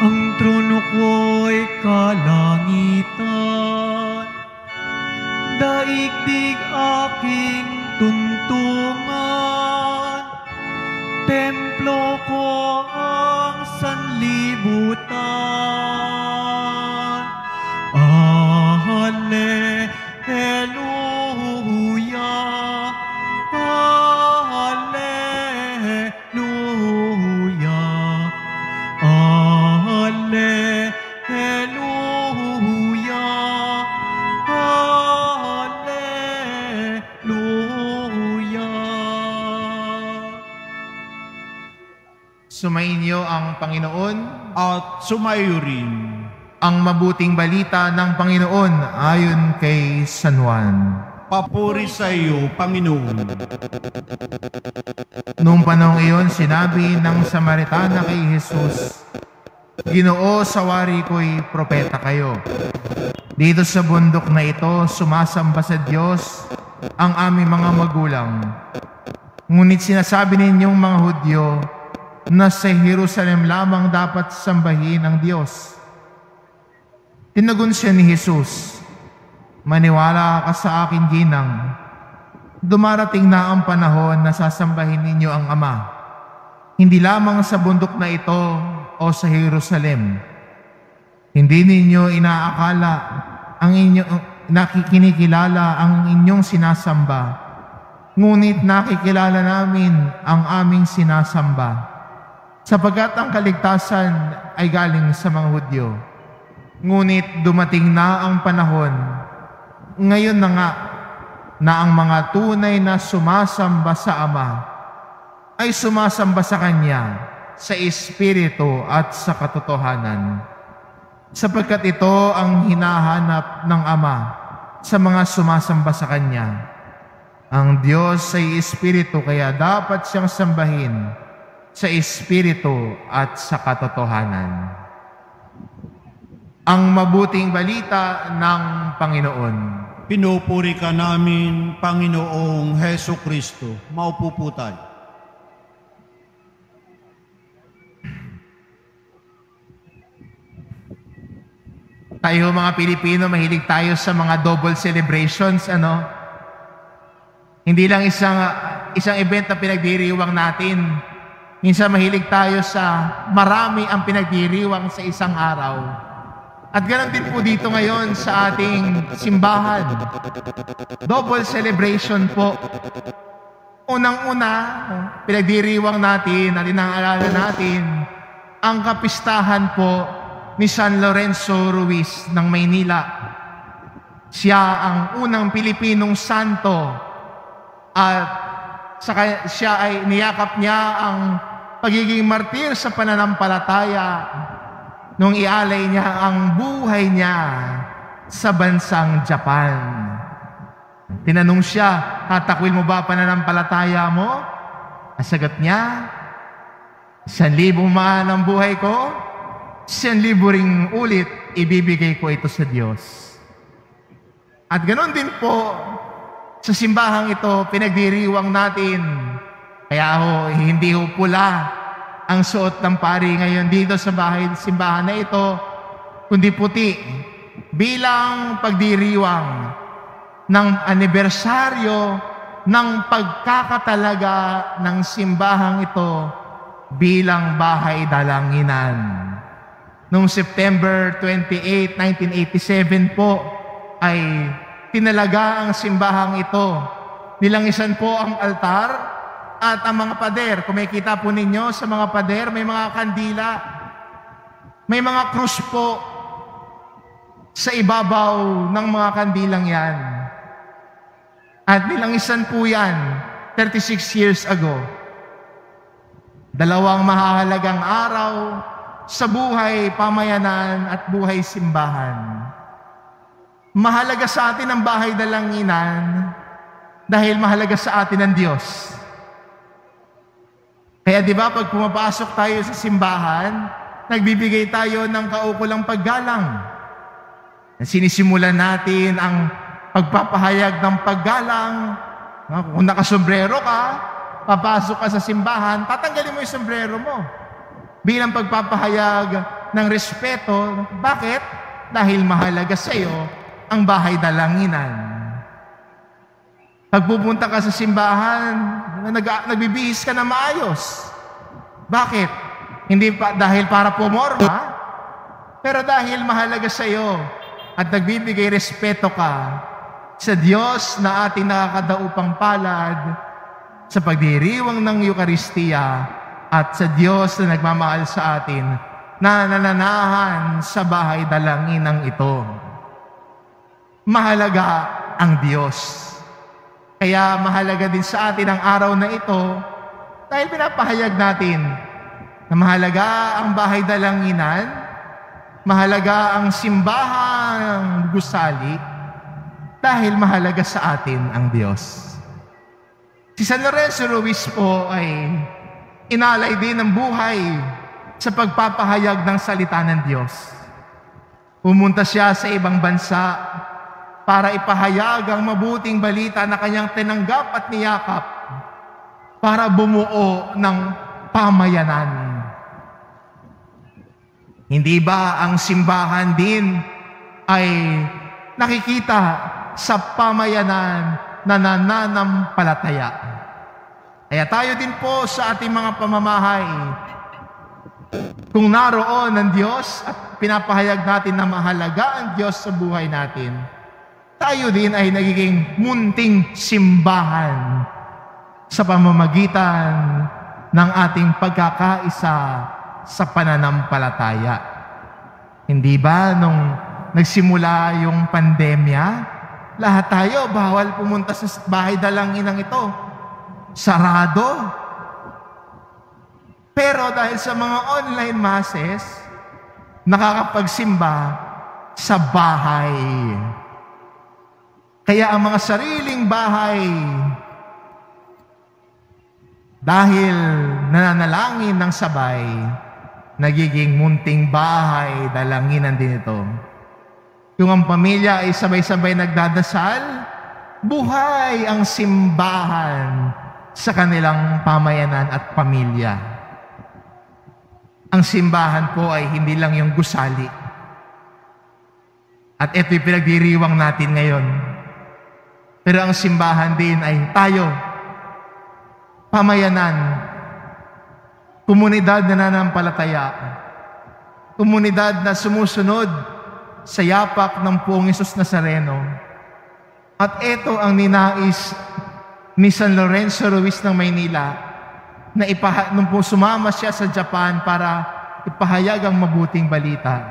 Ang trono ko'y kalangitan, daigdig aking tuntungan, templo ko ang sanlibutan. Hallelujah, hallelujah, hallelujah, hallelujah. Sumainyo ang Panginoon at sumayo rin ang mabuting balita ng Panginoon ayon kay San Juan. Papuri sa iyo, Panginoon. Noong panahong iyon, sinabi ng Samaritana kay Jesus, Ginoo, sa wari ko'y propeta kayo. Dito sa bundok na ito, sumasamba sa Diyos ang aming mga magulang. Ngunit sinasabi ninyong mga Hudyo na sa Jerusalem lamang dapat sambahin ang Diyos. Tinagon siya ni Jesus, Maniwala ka sa akin, ginang. Dumarating na ang panahon na sasambahin ninyo ang Ama. Hindi lamang sa bundok na ito o sa Jerusalem. Hindi ninyo inaakala ang kinikilala ang inyong sinasamba. Ngunit nakikilala namin ang aming sinasamba. Sapagkat ang kaligtasan ay galing sa mga Hudyo. Ngunit dumating na ang panahon, ngayon na nga, na ang mga tunay na sumasamba sa Ama ay sumasamba sa Kanya sa Espiritu at sa katotohanan. Sapagkat ito ang hinahanap ng Ama sa mga sumasamba sa Kanya. Ang Diyos ay Espiritu, kaya dapat siyang sambahin sa Espiritu at sa katotohanan. Ang mabuting balita ng Panginoon. Pinupuri ka namin, Panginoong Heso Kristo. Maupo po tayo. Tayo mga Pilipino, mahilig tayo sa mga double celebrations, ano? Hindi lang isang event na pinagdiriwang natin. Minsan mahilig tayo sa marami ang pinagdiriwang sa isang araw. At ganoon din po dito ngayon sa ating simbahan. Double celebration po. Unang-una, pinagdiriwang natin at inaalala natin ang kapistahan po ni San Lorenzo Ruiz ng Maynila. Siya ang unang Pilipinong santo at siya ay niyakap niya ang pagiging martir sa pananampalataya nung ialay niya ang buhay niya sa bansang Japan. Tinanong siya, tatakwil mo ba pananampalataya mo? Ang sagot niya, 1,000 mahal ang buhay ko, 1,000 ring ulit ibibigay ko ito sa Diyos. At ganoon din po, sa simbahang ito, pinagdiriwang natin. Kaya hindi pula ang suot ng pari ngayon dito sa simbahan na ito, kundi puti, bilang pagdiriwang ng anibersaryo ng pagkakatalaga ng simbahang ito bilang bahay dalanginan. Noong September 28, 1987 po, ay tinalaga ang simbahang ito. Nilangisan po ang altar at ang mga pader. Kung makikita po ninyo sa mga pader, may mga kandila, may mga krus po sa ibabaw ng mga kandilang yan. At nilangisan po yan 36 years ago. Dalawang mahahalagang araw sa buhay pamayanan at buhay simbahan. Mahalaga sa atin ang bahay dalanginan dahil mahalaga sa atin ang Diyos. Kaya di ba pag pumapasok tayo sa simbahan, nagbibigay tayo ng kaukulang paggalang. Sinisimulan natin ang pagpapahayag ng paggalang. Kung nakasombrero ka, papasok ka sa simbahan, tatanggalin mo yung sombrero mo. Bilang pagpapahayag ng respeto. Bakit? Dahil mahalaga sa iyo ang bahay dalanginan. Pag pupunta ka sa simbahan, nagbibihis ka na maayos. Bakit? Hindi pa dahil para pumorma, pero dahil mahalaga sa iyo at nagbibigay respeto ka sa Diyos na ating nakakadaupang palad sa pagdiriwang ng Eucharistia at sa Diyos na nagmamahal sa atin na nananahan sa bahay dalanginang ito. Mahalaga ang Diyos. Kaya mahalaga din sa atin ang araw na ito dahil pinapahayag natin na mahalaga ang bahay dalanginan, mahalaga ang simbahang gusali, dahil mahalaga sa atin ang Diyos. Si San Lorenzo Ruiz po ay inalay din ng buhay sa pagpapahayag ng salita ng Diyos. Pumunta siya sa ibang bansa para ipahayag ang mabuting balita na kanyang tinanggap at niyakap para bumuo ng pamayanan. Hindi ba ang simbahan din ay nakikita sa pamayanan na nananampalataya? Kaya tayo din po sa ating mga pamamahay, kung naroon ang Diyos at pinapahayag natin na mahalaga ang Diyos sa buhay natin, tayo din ay nagiging munting simbahan sa pamamagitan ng ating pagkakaisa sa pananampalataya. Hindi ba nung nagsimula yung pandemya, lahat tayo bawal pumunta sa bahay dalanginang ito. Sarado. Pero dahil sa mga online masses, nakakapagsimba sa bahay. Kaya ang mga sariling bahay, dahil nananalangin ng sabay, nagiging munting bahay, dalanginan din ito. Kung ang pamilya ay sabay-sabay nagdadasal, buhay ang simbahan sa kanilang pamayanan at pamilya. Ang simbahan po ay hindi lang yung gusali. At ito'y pinagdiriwang natin ngayon. Pero ang simbahan din ay tayo, pamayanan, komunidad na nananampalataya, komunidad na sumusunod sa yapak ng Poong Hesus Nazareno. At ito ang ninais ni San Lorenzo Ruiz ng Maynila na nung po sumama siya sa Japan para ipahayag ang mabuting balita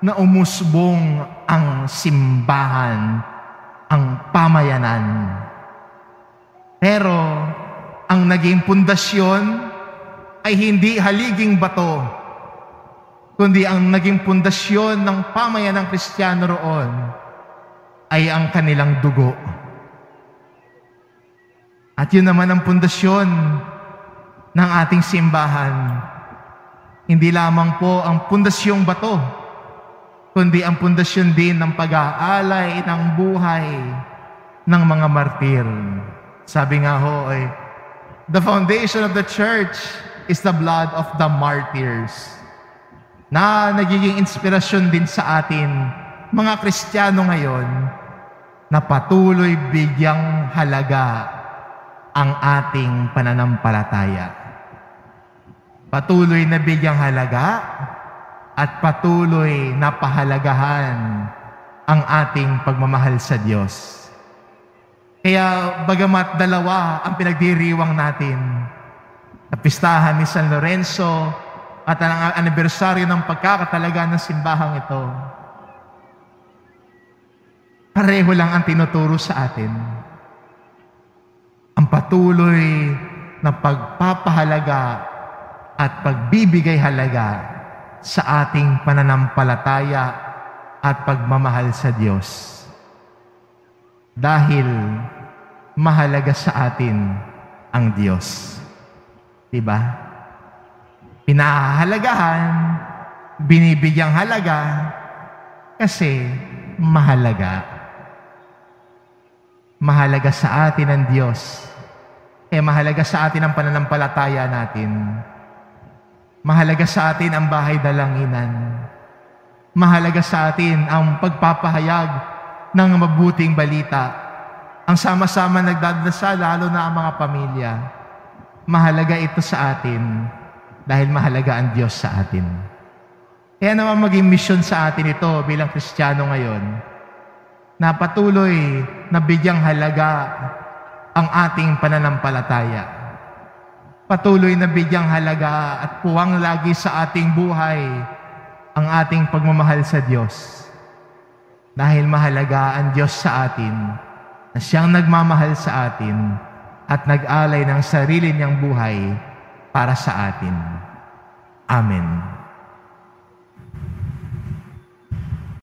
na umusbong ang simbahan, ang pamayanan. Pero ang naging pundasyon ay hindi haliging bato, kundi ang naging pundasyon ng pamayanang Kristiyano roon ay ang kanilang dugo. At yun naman ang pundasyon ng ating simbahan. Hindi lamang po ang pundasyong bato, kundi ang pundasyon din ng pag-aalay ng buhay ng mga martir. Sabi nga ho ay, the foundation of the church is the blood of the martyrs. Na nagiging inspirasyon din sa atin, mga Kristiyano ngayon, na patuloy bigyang halaga ang ating pananampalataya. Patuloy na bigyang halaga at patuloy na pahalagahan ang ating pagmamahal sa Diyos. Kaya bagamat dalawa ang pinagdiriwang natin, sa pistahan ni San Lorenzo at ang anibersaryo ng pagkakatalaga ng simbahang ito, pareho lang ang tinuturo sa atin. Ang patuloy na pagpapahalaga at pagbibigay halaga sa ating pananampalataya at pagmamahal sa Diyos. Dahil mahalaga sa atin ang Diyos. Diba? Pinahahalagahan, binibigyang halaga, kasi mahalaga. Mahalaga sa atin ang Diyos. Mahalaga sa atin ang pananampalataya natin. Mahalaga sa atin ang bahay dalanginan. Mahalaga sa atin ang pagpapahayag ng mabuting balita. Ang sama-sama nagdadasal, lalo na ang mga pamilya. Mahalaga ito sa atin dahil mahalaga ang Diyos sa atin. Kaya naman maging misyon sa atin ito bilang Kristiyano ngayon, na patuloy na bigyang halaga ang ating pananampalataya. Patuloy na bigyang halaga at puwang lagi sa ating buhay ang ating pagmamahal sa Diyos. Dahil mahalaga ang Diyos sa atin, na siyang nagmamahal sa atin at nag-alay ng sarili niyang buhay para sa atin. Amen.